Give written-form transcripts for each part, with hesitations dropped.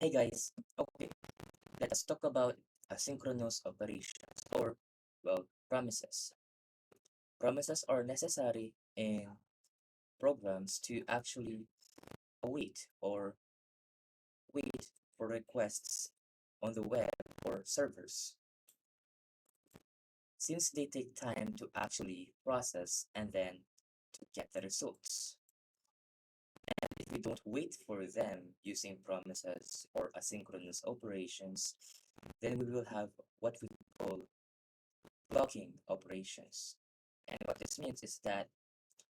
Hey guys, okay, let us talk about asynchronous operations or, well, promises. Promises are necessary in programs to actually wait for requests on the web or servers, since they take time to actually process and then to get the results. And if we don't wait for them using promises or asynchronous operations, then we will have what we call blocking operations. And what this means is that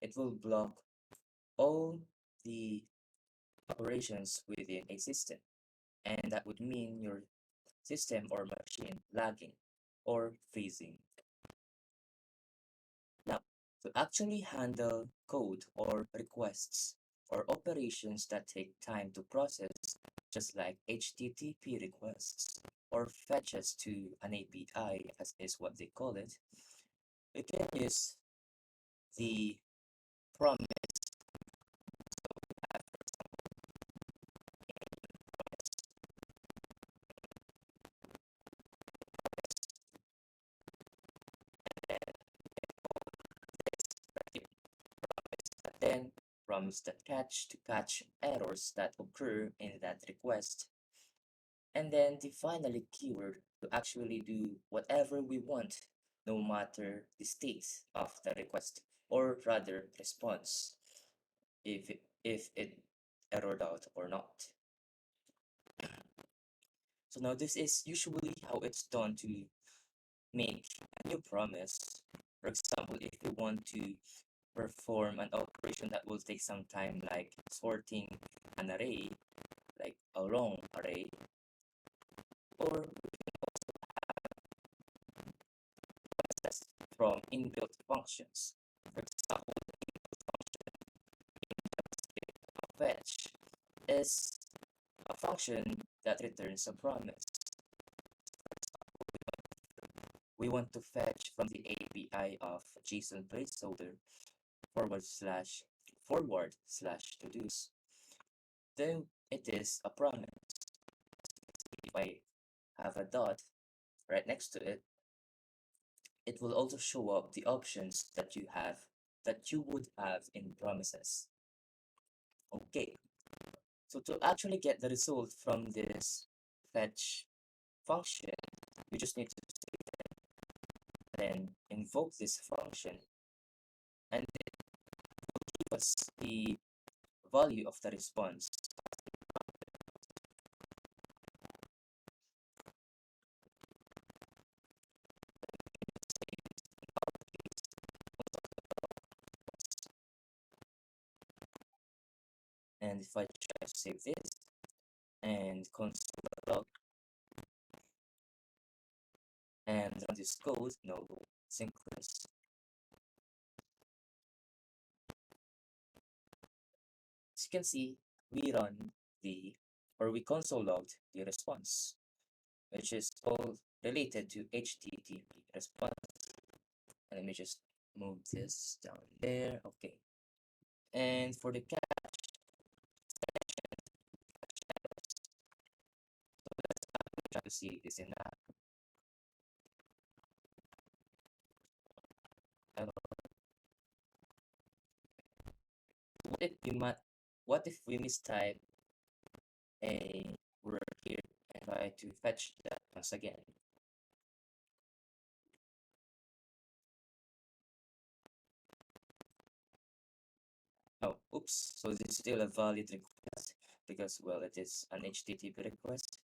it will block all the operations within a system. And that would mean your system or machine lagging or freezing. Now, to actually handle code or requests or operations that take time to process, just like HTTP requests or fetches to an API, as is what they call it, we can use the promise then promise that catch to catch errors that occur in that request, and then the finally keyword to actually do whatever we want, no matter the state of the request, or rather response, if it errored out or not. So now this is usually how it's done to make a new promise. For example, if you want to perform an operation that will take some time, like sorting an array, like a long array, or process from inbuilt functions. For example, fetch is a function that returns a promise. We want to fetch from the API of JSON placeholder forward slash todos. Then it is a promise. If I have a dot right next to it, it will also show up the options that you would have in promises. Okay, so to actually get the result from this fetch function, you just need to then invoke this function and it give us the value of the response. And if I try to save this and console log and run this code, no synchronous. As you can see, we run the we console logged the response, which is all related to HTTP response. And let me just move this down there. Okay. And for the cat, try to see this in that. What if we mistype a word here and try to fetch that once again? Oh, oops. So this is still a valid request because, well, it is an HTTP request.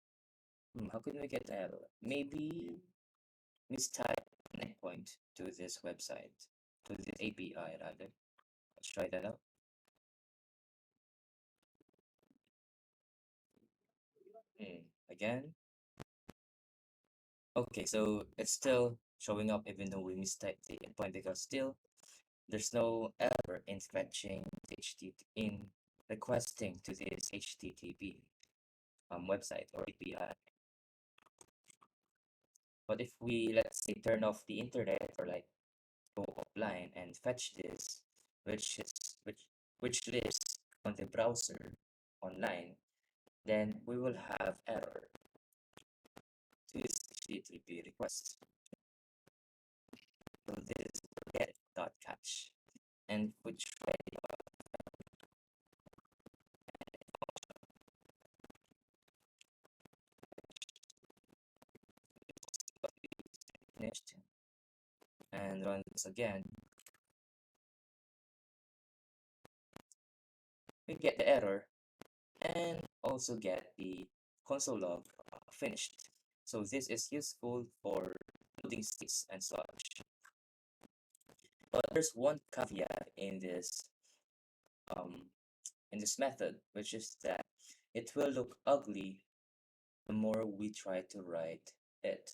How can we get that? Maybe mistype an endpoint to this website, to this API rather. Let's try that out. Again. Okay, so it's still showing up even though we mistyped the endpoint because still there's no error in fetching in requesting to this HTTP website or API. But if we, let's say, turn off the internet or like go offline and fetch this, which is which lives on the browser online, then we will have error to this HTTP request. So this is get dot catch, and we try finished and run this again. We get the error and also get the console log finished. So this is useful for loading states and such. But there's one caveat um, in this method, which is that it will look ugly the more we try to write it.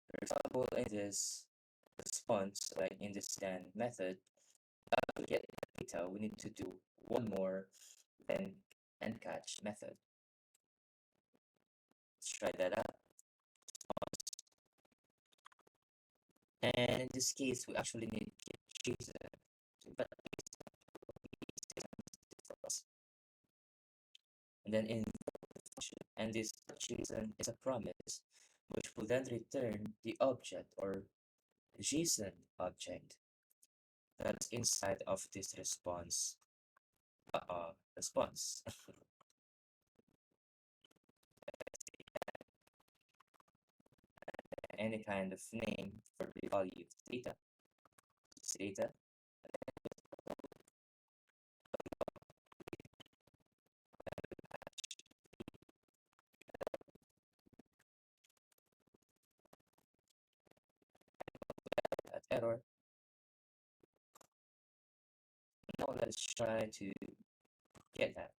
For example, in this response, like in this scan method, to get data, we need to do one more than and catch method. Let's try that out. And in this case, we actually need to choose it. But for us. And then in the function, and this JSON is a promise, which will then return the object or JSON object that's inside of this response. Any kind of name for the value of data. Data. That error. Now let's try to get that.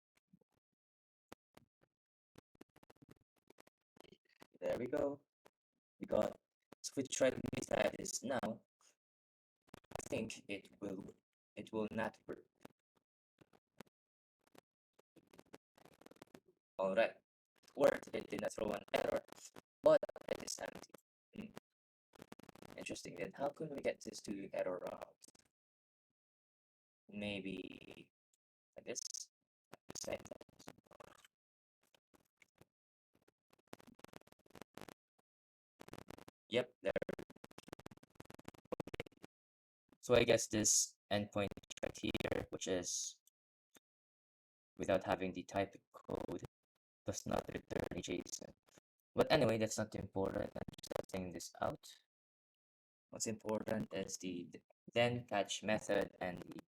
There we go. We got. So if we try to make that is now, I think it will not work. All right, worked. It did not throw an error, but it is empty. Interesting. Then how can we get this to error out? Maybe like this. Same. Yep, there. So I guess this endpoint right here, which is without having the type code, does not return a JSON. But anyway, that's not important. I'm just testing this out. What's important is the then catch method and the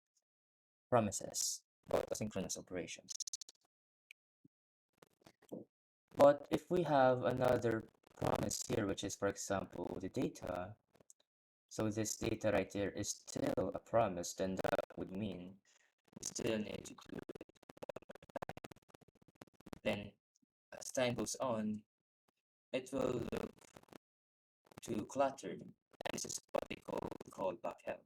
promises, both asynchronous operations. But if we have another promise here, which is, for example, the data, so this data right here is still a promise, then that would mean we still need to do it. Then as time goes on, it will look too cluttered, and this is what we call backheld.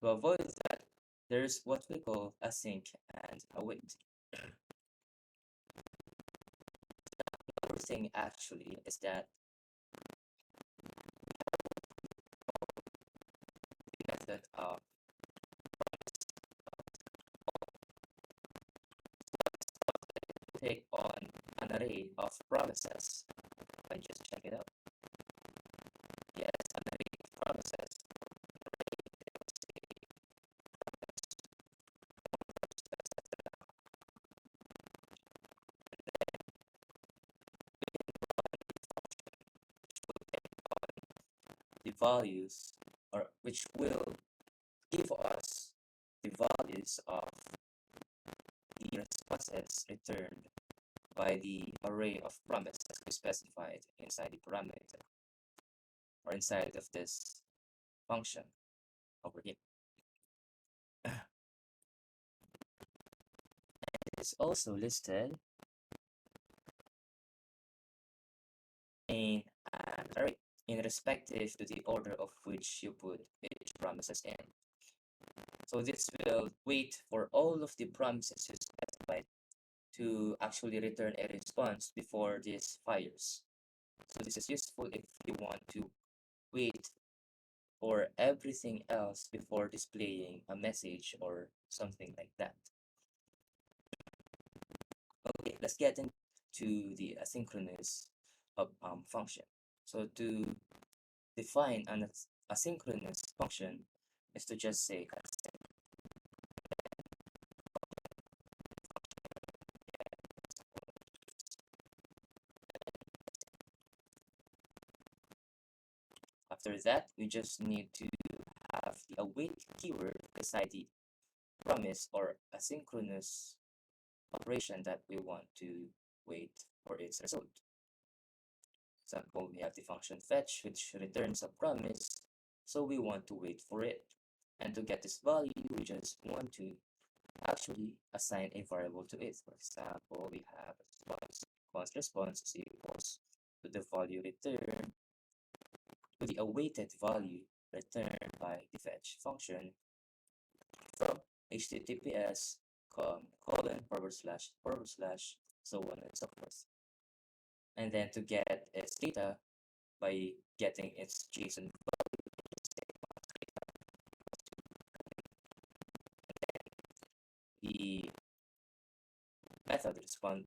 To avoid that, there's what we call async and await. Another thing actually is that the method of take on an array of promises. If I just check it out. Yes, an array of promises. The values, or which will give us the values of the responses returned by the array of promises we specified inside the parameter or inside of this function over here. It is also listed in an array in respective to the order of which you put each promises in. So this will wait for all of the promises you specified to actually return a response before this fires. So this is useful if you want to wait for everything else before displaying a message or something like that. Okay, let's get into the asynchronous function. So to define an asynchronous function is to just say after that, we just need to have the await keyword beside the promise or asynchronous operation that we want to wait for its result. For example, we have the function fetch, which returns a promise, so we want to wait for it. And to get this value, we just want to actually assign a variable to it. For example, we have response is equals to the value returned to the awaited value returned by the fetch function from https colon forward slash so on and so forth. And then to get its data by getting its JSON the method respond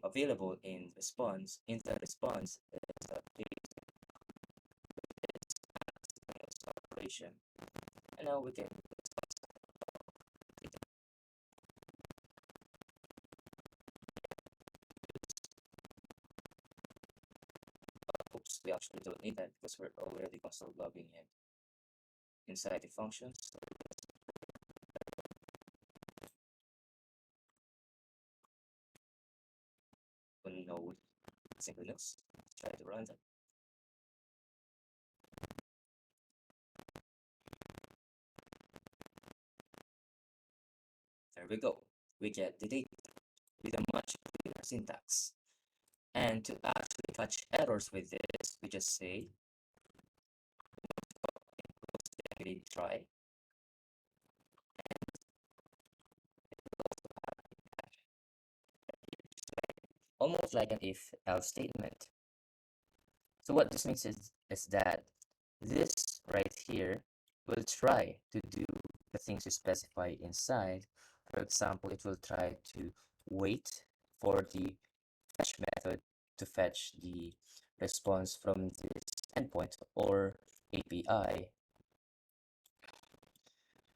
available in response in the response is a operation. And now we can oops, we actually don't need that because we're already console logging in inside the functions. Node synchronous. Try to run that. There we go. We get the data with a much cleaner syntax. And to actually catch errors with this, we just say try. Almost like an if else statement. So what this means is that this right here will try to do the things you specify inside. For example, it will try to wait for the fetch method to fetch the response from this endpoint or API.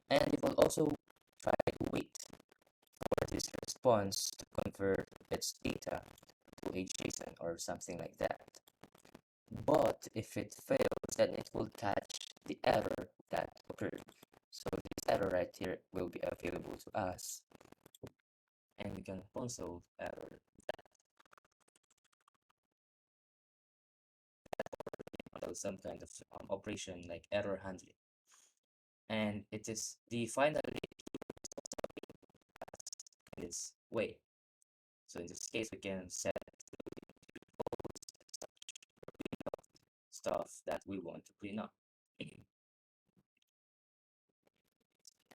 And it will also try to wait for this response to convert its data to a JSON or something like that. But if it fails, then it will catch the error that occurred. So this error right here will be available to us. And we can console error some kind of operation like error handling. And it is the final in this way. So in this case, we can set stuff that we want to clean up.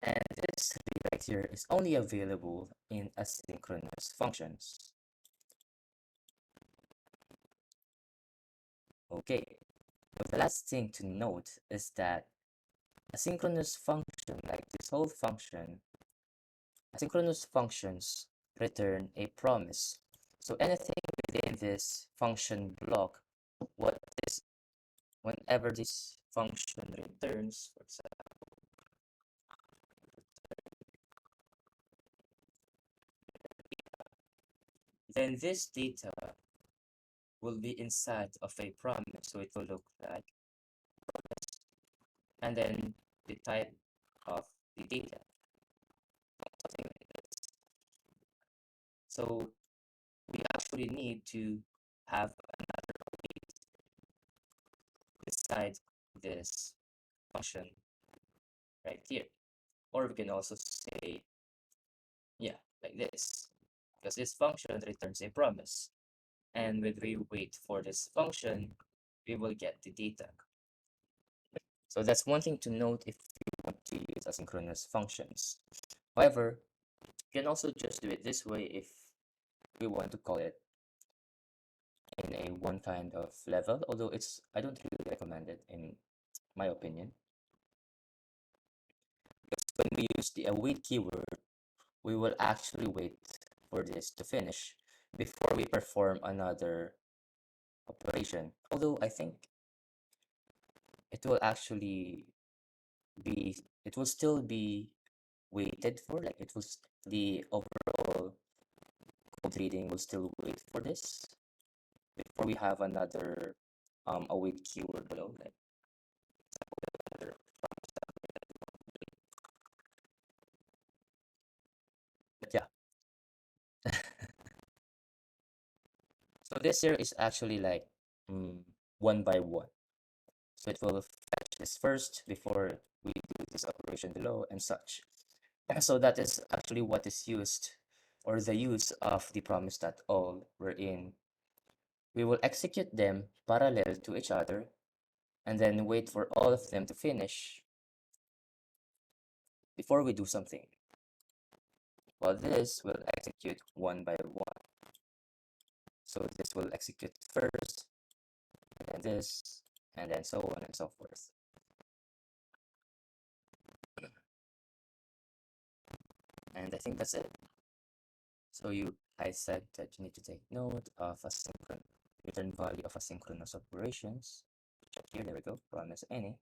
And this right here is only available in asynchronous functions. Okay, but the last thing to note is that asynchronous function, like this whole function, asynchronous functions return a promise. So anything within this function block, what this, whenever this function returns, for example, then this data will be inside of a promise. So it will look like promise, and then the type of the data. Something like this. So we actually need to have another await beside this function right here. Or we can also say, yeah, like this, because this function returns a promise. And when we wait for this function, we will get the data. So that's one thing to note if you want to use asynchronous functions. However, you can also just do it this way if we want to call it in a one kind of level, although I don't really recommend it in my opinion. Because when we use the await keyword, we will actually wait for this to finish before we perform another operation. Although I think it will actually it will still be waited for, like the overall code reading will still wait for this before we have another await keyword below, like another. But yeah, so this here is actually like one by one. So it will fetch this first before we do this operation below and such. So that is actually what is used, or the use of the promise.all, wherein we will execute them parallel to each other and then wait for all of them to finish before we do something. While this will execute one by one. So this will execute first, and then this, and then so on and so forth. And I think that's it. So I said that you need to take note of return value of asynchronous operations. Check here, there we go, promise any.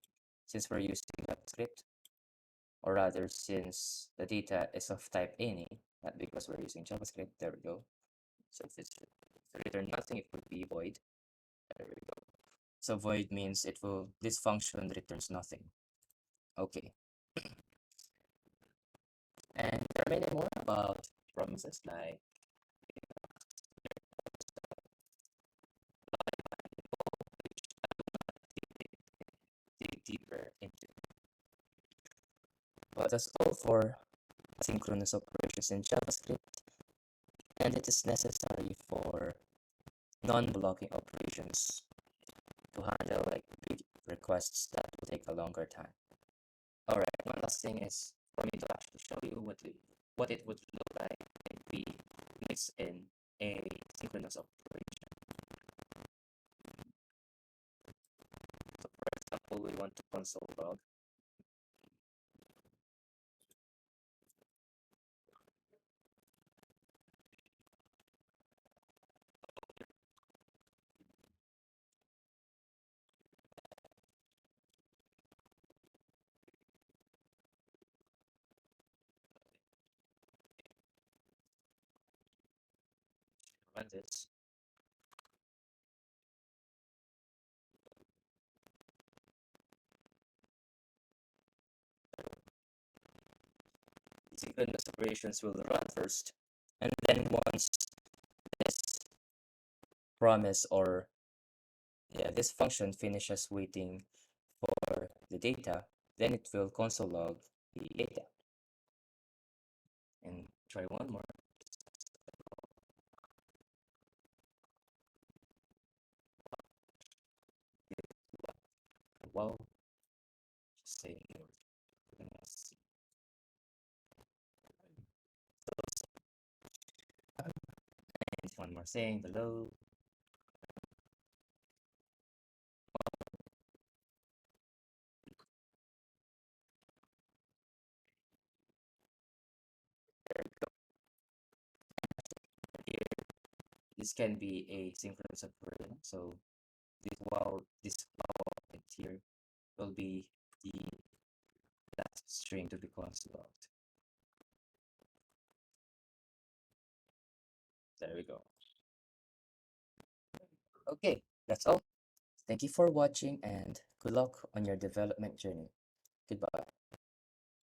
Since we're using JavaScript, or rather since the data is of type any, not because we're using JavaScript, there we go. So if it's return nothing, it would be void. There we go. So void means this function returns nothing. Okay. And there are many more about promises, like dig deeper into. But that's all for asynchronous operations in JavaScript, and it is necessary for non-blocking operations to handle like big requests that will take a longer time. All right, one last thing is for me to actually show you what it would look like if we mix in a synchronous operation. So for example, we want to console log. Run this. Synchronous operations will run first, and then once this promise or this function finishes waiting for the data, then it will console log the data. And try one more. Wow, just saying more. Goodness. And one more thing below. Here, this can be a synchronous operation. So this wow here will be the last string to be console logged. There we go. Okay, that's all. Thank you for watching and good luck on your development journey. Goodbye.